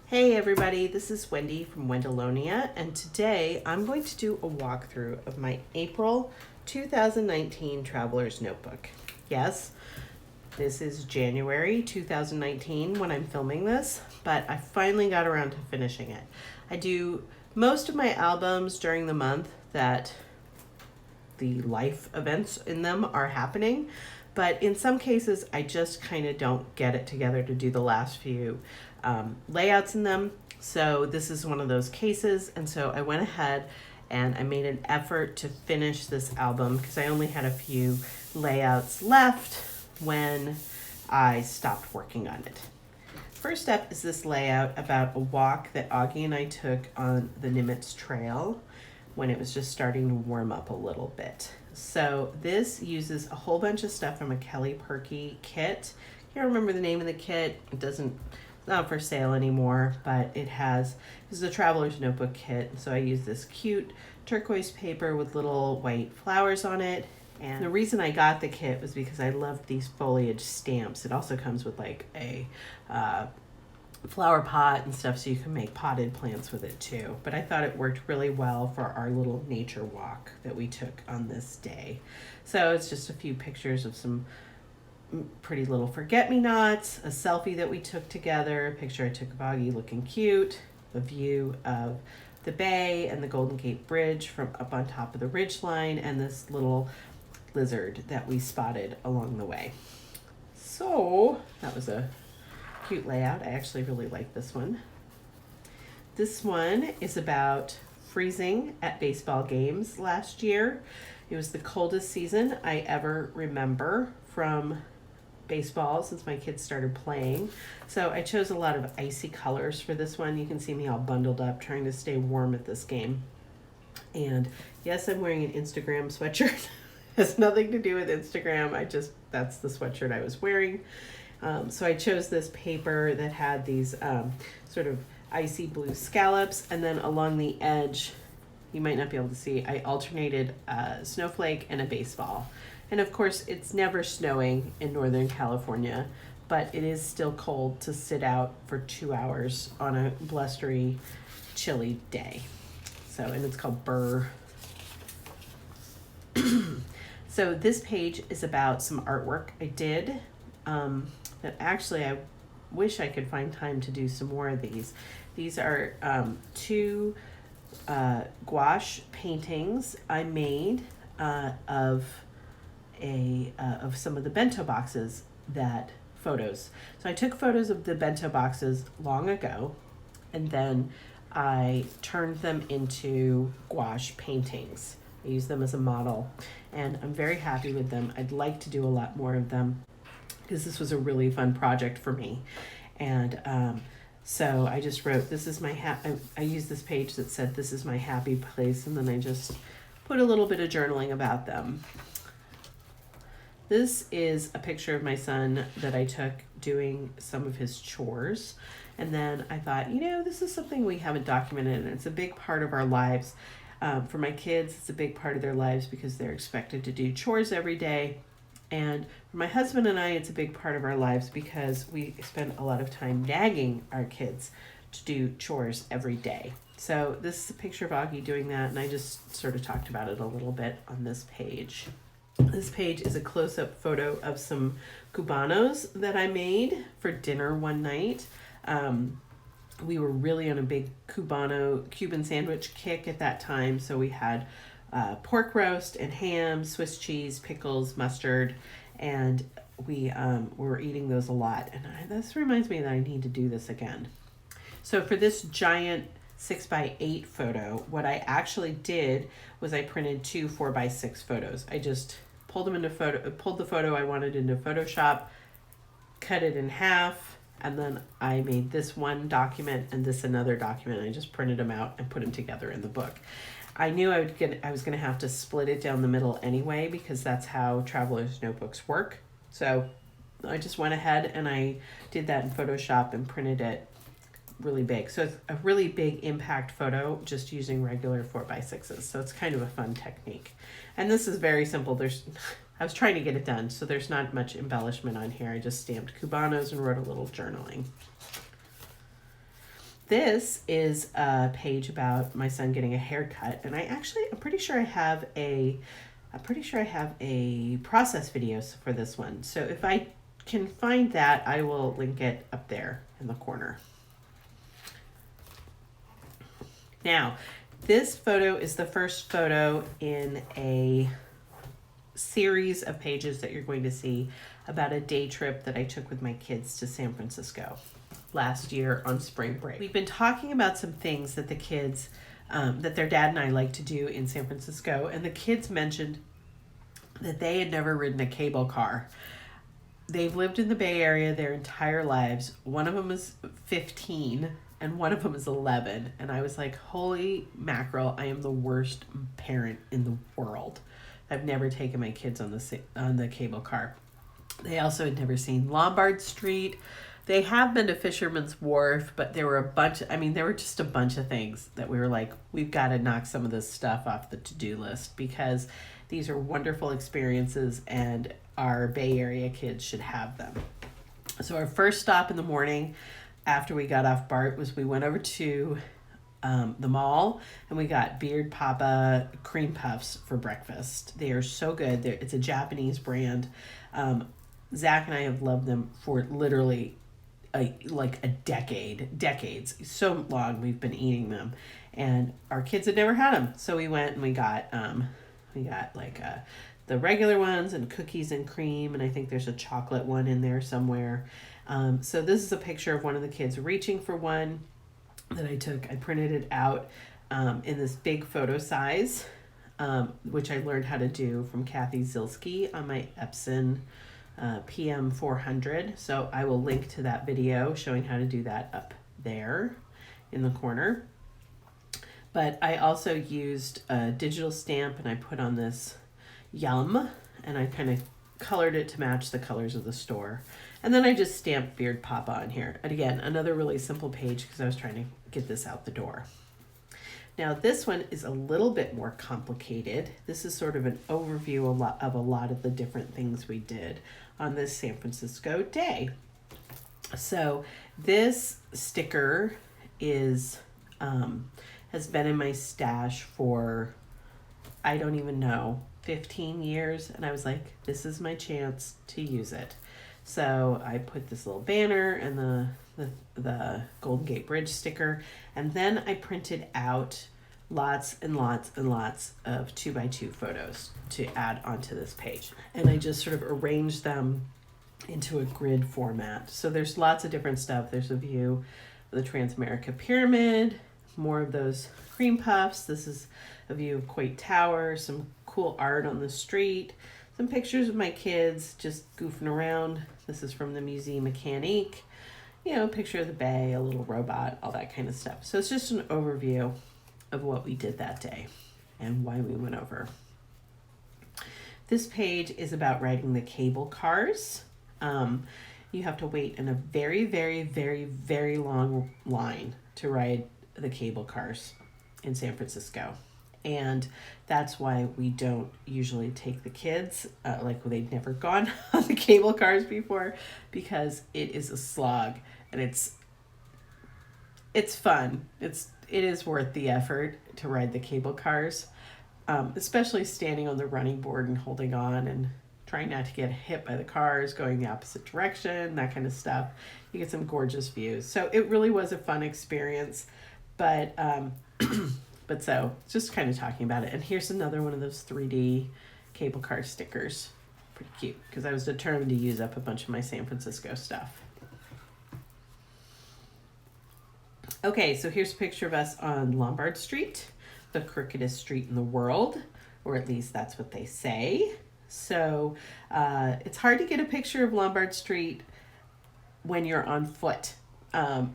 Hey everybody, this is Wendy from Wendolonia, and today I'm going to do a walkthrough of my April 2019 Traveler's Notebook. Yes, this is January 2019 when I'm filming this, but I finally got around to finishing it. I do most of my albums during the month that the life events in them are happening, but in some cases I just kind of don't get it together to do the last few layouts in them. So this is one of those cases, and so I went ahead and I made an effort to finish this album because I only had a few layouts left when I stopped working on it. First step is this layout about a walk that Augie and I took on the Nimitz Trail when it was just starting to warm up a little bit. So this uses a whole bunch of stuff from a Kelly Perky kit. Can't remember the name of the kit. It's not for sale anymore, but this is a Traveler's Notebook kit. So I use this cute turquoise paper with little white flowers on it. And the reason I got the kit was because I loved these foliage stamps. It also comes with like a flower pot and stuff, so you can make potted plants with it too. But I thought it worked really well for our little nature walk that we took on this day. So it's just a few pictures of some pretty little forget-me-nots, a selfie that we took together, a picture I took of Augie looking cute, a view of the bay and the Golden Gate Bridge from up on top of the ridgeline, and this little lizard that we spotted along the way. So that was a cute layout. I actually really like this one. This one is about freezing at baseball games last year. It was the coldest season I ever remember from baseball since my kids started playing. So I chose a lot of icy colors for this one. You can see me all bundled up trying to stay warm at this game. And yes, I'm wearing an Instagram sweatshirt. Has nothing to do with Instagram. That's the sweatshirt I was wearing. So I chose this paper that had these sort of icy blue scallops, and then along the edge, you might not be able to see, I alternated a snowflake and a baseball. And of course, it's never snowing in Northern California, but it is still cold to sit out for 2 hours on a blustery, chilly day. And it's called Burr. So this page is about some artwork I did that actually I wish I could find time to do some more of these. These are two gouache paintings I made of some of the bento boxes photos. So I took photos of the bento boxes long ago, and then I turned them into gouache paintings. I used them as a model, and I'm very happy with them. I'd like to do a lot more of them because this was a really fun project for me. And so I just wrote, this is my I used this page that said, this is my happy place, and then I just put a little bit of journaling about them. This is a picture of my son that I took doing some of his chores. And then I thought, this is something we haven't documented, and it's a big part of our lives. For my kids, it's a big part of their lives because they're expected to do chores every day. And for my husband and I, it's a big part of our lives because we spend a lot of time nagging our kids to do chores every day. So this is a picture of Augie doing that, and I just sort of talked about it a little bit on this page. This page is a close-up photo of some cubanos that I made for dinner one night. We were really on a big Cuban sandwich kick at that time, so we had pork roast and ham, Swiss cheese, pickles, mustard, and we were eating those a lot. And this reminds me that I need to do this again. So for this giant 6x8 photo, what I actually did was I printed two 4x6 photos. I just pulled the photo I wanted into Photoshop, cut it in half, and then I made this one document and this another document. I just printed them out and put them together in the book. I knew I was going to have to split it down the middle anyway because that's how Traveler's Notebooks work. So I just went ahead and I did that in Photoshop and printed it really big. So it's a really big impact photo just using regular 4x6s. So it's kind of a fun technique. And this is very simple. I was trying to get it done, so there's not much embellishment on here. I just stamped Cubanos and wrote a little journaling. this is a page about my son getting a haircut, and I'm pretty sure I have a process video for this one. So if I can find that, I will link it up there in the corner. Now, this photo is the first photo in a series of pages that you're going to see about a day trip that I took with my kids to San Francisco last year on spring break. We've been talking about some things that the kids, that their dad and I like to do in San Francisco, and the kids mentioned that they had never ridden a cable car. They've lived in the Bay Area their entire lives. One of them is 15 and one of them is 11. And I was like, holy mackerel, I am the worst parent in the world. I've never taken my kids on the cable car. They also had never seen Lombard Street. They have been to Fisherman's Wharf, but there were just a bunch of things that we were like, we've got to knock some of this stuff off the to-do list because these are wonderful experiences and our Bay Area kids should have them. So our first stop in the morning after we got off BART was we went over to the mall and we got Beard Papa cream puffs for breakfast. They are so good. It's a Japanese brand. Zach and I have loved them for literally decades. So long we've been eating them, and our kids had never had them. So we went and we got the regular ones and cookies and cream, and I think there's a chocolate one in there somewhere. So this is a picture of one of the kids reaching for one that I took. I printed it out in this big photo size, which I learned how to do from Kathy Zilski on my Epson PM 400. So I will link to that video showing how to do that up there in the corner. But I also used a digital stamp and I put on this yum and I kind of colored it to match the colors of the store. And then I just stamped Beard Papa on here. And again, another really simple page because I was trying to get this out the door. Now this one is a little bit more complicated. This is sort of an overview of a lot of the different things we did on this San Francisco day. So this sticker is has been in my stash for, I don't even know, 15 years. And I was like, this is my chance to use it. So I put this little banner and the Golden Gate Bridge sticker, and then I printed out lots and lots and lots of 2x2 photos to add onto this page. And I just sort of arranged them into a grid format. So there's lots of different stuff. There's a view of the Transamerica Pyramid, more of those cream puffs. This is a view of Coit Tower, some cool art on the street, some pictures of my kids just goofing around. This is from the Musée Mécanique, picture of the bay, a little robot, all that kind of stuff. So it's just an overview of what we did that day and why we went over. This page is about riding the cable cars. You have to wait in a very, very, very, very long line to ride the cable cars in San Francisco. And that's why we don't usually take the kids, they'd never gone on the cable cars before, because it is a slog and it's fun. It is worth the effort to ride the cable cars, especially standing on the running board and holding on and trying not to get hit by the cars, going the opposite direction, that kind of stuff. You get some gorgeous views. So it really was a fun experience, but so just kind of talking about it. And here's another one of those 3D cable car stickers. Pretty cute, because I was determined to use up a bunch of my San Francisco stuff. Okay, so here's a picture of us on Lombard Street, the crookedest street in the world, or at least that's what they say. So it's hard to get a picture of Lombard Street when you're on foot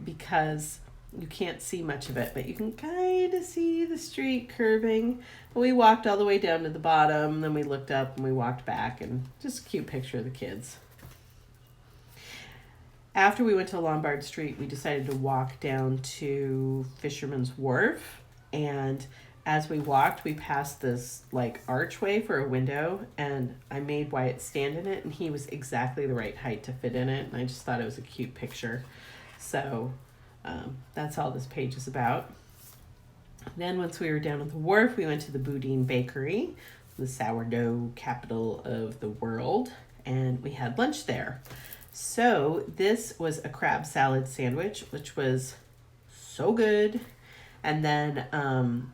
because you can't see much of it, but you can kind of see the street curving. But we walked all the way down to the bottom, then we looked up and we walked back, and just a cute picture of the kids. After we went to Lombard Street, we decided to walk down to Fisherman's Wharf, and as we walked, we passed this archway for a window, and I made Wyatt stand in it, and he was exactly the right height to fit in it, and I just thought it was a cute picture. So That's all this page is about. Then once we were down at the wharf, we went to the Boudin Bakery, the sourdough capital of the world, and we had lunch there. So this was a crab salad sandwich, which was so good. And then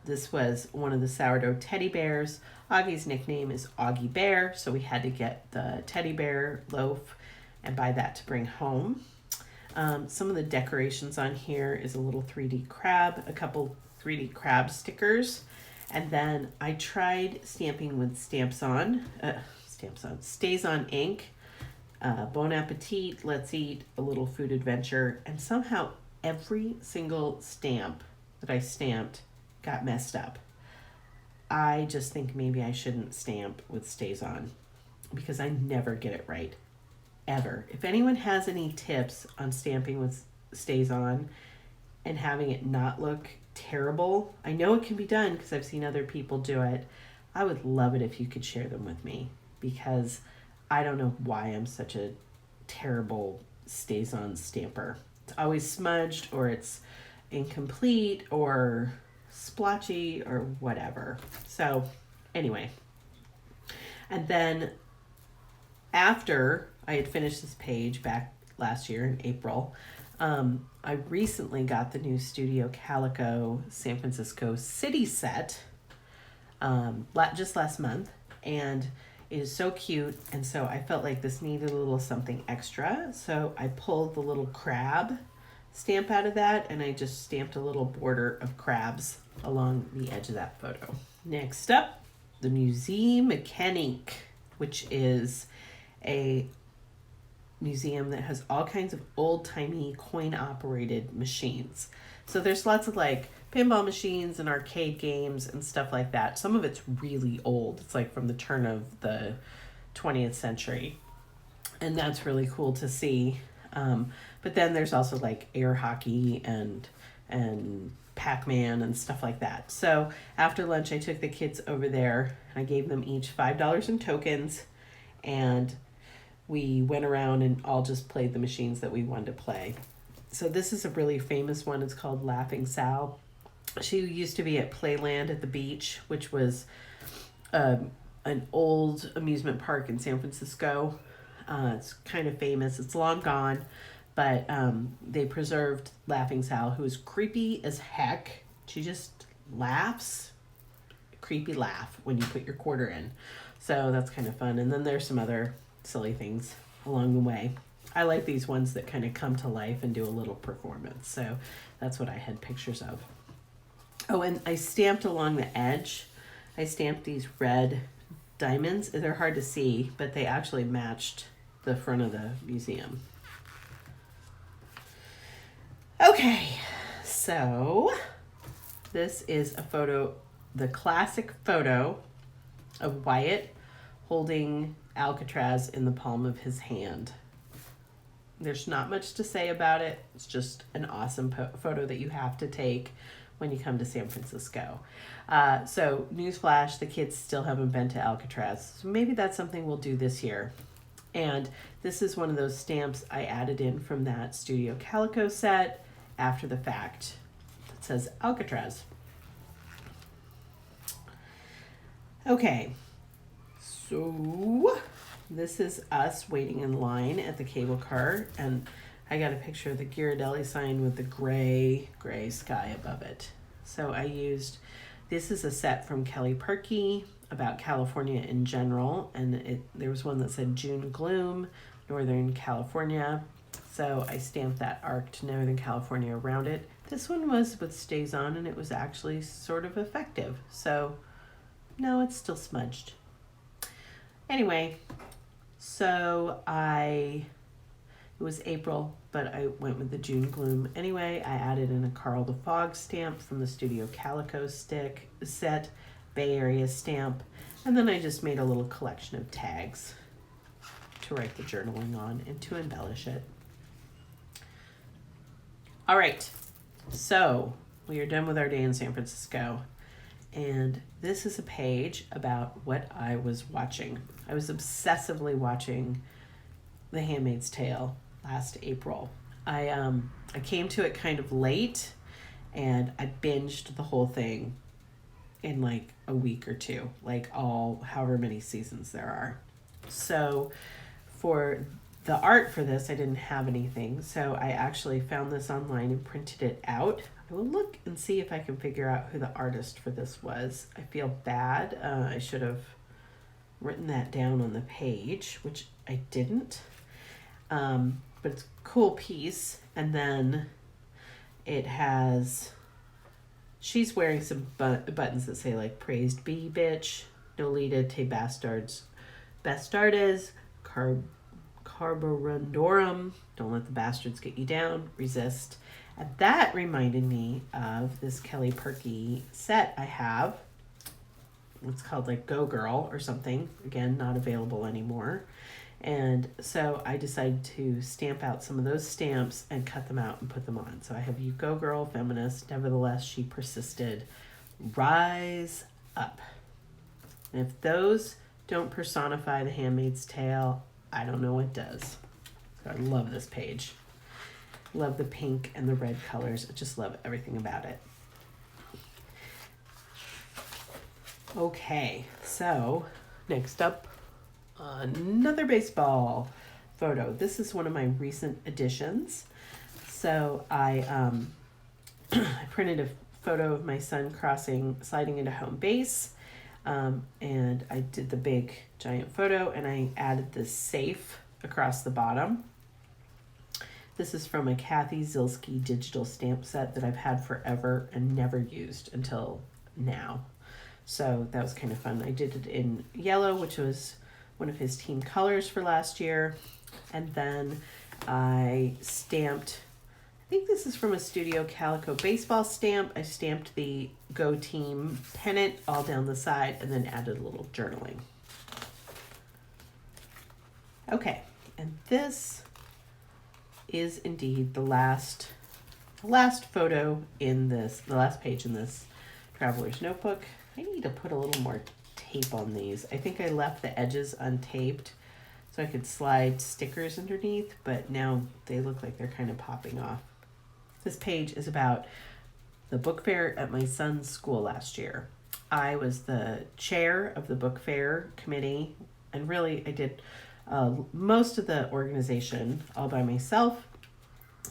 this was one of the sourdough teddy bears. Augie's nickname is Augie Bear, so we had to get the teddy bear loaf and buy that to bring home. Some of the decorations on here is a little 3D crab, a couple 3D crab stickers, and then I tried stamping with Stays on ink, Bon Appetit, Let's Eat, A Little Food Adventure, and somehow every single stamp that I stamped got messed up. I just think maybe I shouldn't stamp with Stays On because I never get it right, ever. If anyone has any tips on stamping with Stays On and having it not look terrible, I know it can be done because I've seen other people do it. I would love it if you could share them with me because I don't know why I'm such a terrible Stays On stamper. It's always smudged or it's incomplete or splotchy or whatever. So anyway, and then after I had finished this page back last year in April, I recently got the new Studio Calico San Francisco City set just last month, and it is so cute, and so I felt like this needed a little something extra, so I pulled the little crab stamp out of that, and I just stamped a little border of crabs along the edge of that photo. Next up, the Musée Mécanique, which is a museum that has all kinds of old-timey coin-operated machines. So there's lots of like pinball machines and arcade games and stuff like that. Some of it's really old. It's like from the turn of the 20th century. And that's really cool to see. But then there's also like air hockey and Pac-Man and stuff like that. So after lunch, I took the kids over there. I gave them each $5 in tokens, and we went around and all just played the machines that we wanted to play. So this is a really famous one. It's called Laughing Sal. She used to be at Playland at the beach, which was an old amusement park in San Francisco. It's kind of famous. It's long gone, but they preserved Laughing Sal, who is creepy as heck. She just laughs, creepy laugh when you put your quarter in. So that's kind of fun. And then there's some other silly things along the way. I like these ones that kind of come to life and do a little performance. So that's what I had pictures of. Oh, and I stamped along the edge. I stamped these red diamonds. They're hard to see, but they actually matched the front of the museum. Okay, so this is a photo, the classic photo of Wyatt holding Alcatraz in the palm of his hand. There's not much to say about it. It's just an awesome photo that you have to take when you come to San Francisco. So newsflash, the kids still haven't been to Alcatraz. So maybe that's something we'll do this year. And this is one of those stamps I added in from that Studio Calico set after the fact. It says Alcatraz. Okay, so this is us waiting in line at the cable car, and I got a picture of the Ghirardelli sign with the gray sky above it. So I used, this is a set from Kelly Perkey about California in general, and there was one that said June Gloom, Northern California. So I stamped that arc to Northern California around it. This one was with Stays On, and it was actually sort of effective. So no, it's still smudged. Anyway, so it was April, but I went with the June Gloom. Anyway, I added in a Carl the Fog stamp from the Studio Calico set, Bay Area stamp, and then I just made a little collection of tags to write the journaling on and to embellish it. All right, so we are done with our day in San Francisco. And this is a page about what I was watching. I was obsessively watching The Handmaid's Tale last April. I came to it kind of late, and I binged the whole thing in like a week or two, like all however many seasons there are. So for the art for this, I didn't have anything, so I actually found this online and printed it out. I will look and see if I can figure out who the artist for this was. I feel bad. I should have written that down on the page, which I didn't. But it's a cool piece. And then it has, she's wearing some buttons that say like praised be bitch, nolita te bastards, bastardes, carborundorum, don't let the bastards get you down, resist. And that reminded me of this Kelly Perky set I have. It's called like Go Girl or something. Again, not available anymore. And so I decided to stamp out some of those stamps and cut them out and put them on. So I have You Go Girl, Feminist, Nevertheless She Persisted, Rise Up. And if those don't personify The Handmaid's Tale, I don't know what does. So I love this page. Love the pink and the red colors. I just love everything about it. Okay, so next up, another baseball photo. This is one of my recent additions. So I printed a photo of my son sliding into home base. And I did the big giant photo, and I added this safe across the bottom. This is from a Kathy Zilski digital stamp set that I've had forever and never used until now. So that was kind of fun. I did it in yellow, which was one of his team colors for last year. And then I stamped, I think this is from a Studio Calico baseball stamp. I stamped the Go Team pennant all down the side and then added a little journaling. Okay, and this is indeed the last photo in this, the last page in this traveler's notebook. I need to put a little more tape on these. I think I left the edges untaped so I could slide stickers underneath, but now they look like they're kind of popping off. This page is about the book fair at my son's school last year. I was the chair of the book fair committee, and really I did most of the organization all by myself,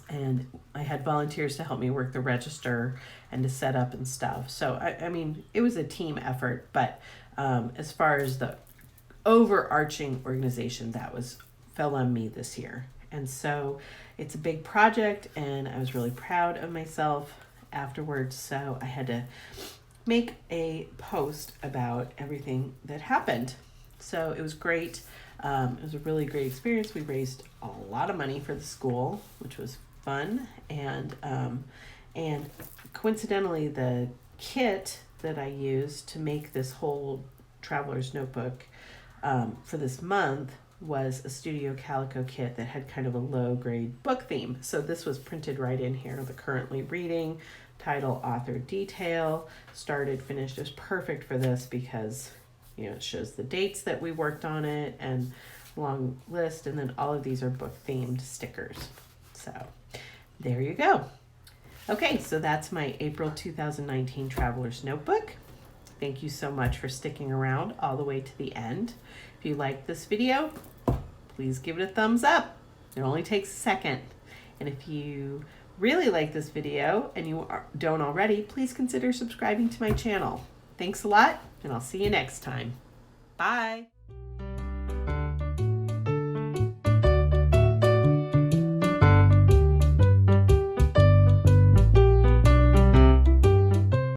and I had volunteers to help me work the register and to set up and stuff. So I mean, it was a team effort, but as far as the overarching organization, that fell on me this year. And so it's a big project, and I was really proud of myself afterwards. So I had to make a post about everything that happened. So it was great. It was a really great experience. We raised a lot of money for the school, which was fun. And coincidentally, the kit that I used to make this whole traveler's notebook for this month was a Studio Calico kit that had kind of a low grade book theme. So this was printed right in here, the currently reading, title, author, detail, started, finished. It was perfect for this because, you know, it shows the dates that we worked on it and long list, and then all of these are book themed stickers. So there you go. Okay, so that's my April 2019 Traveler's Notebook. Thank you so much for sticking around all the way to the end. If you liked this video, please give it a thumbs up. It only takes a second. And if you really like this video and you don't already, please consider subscribing to my channel. Thanks a lot, and I'll see you next time. Bye.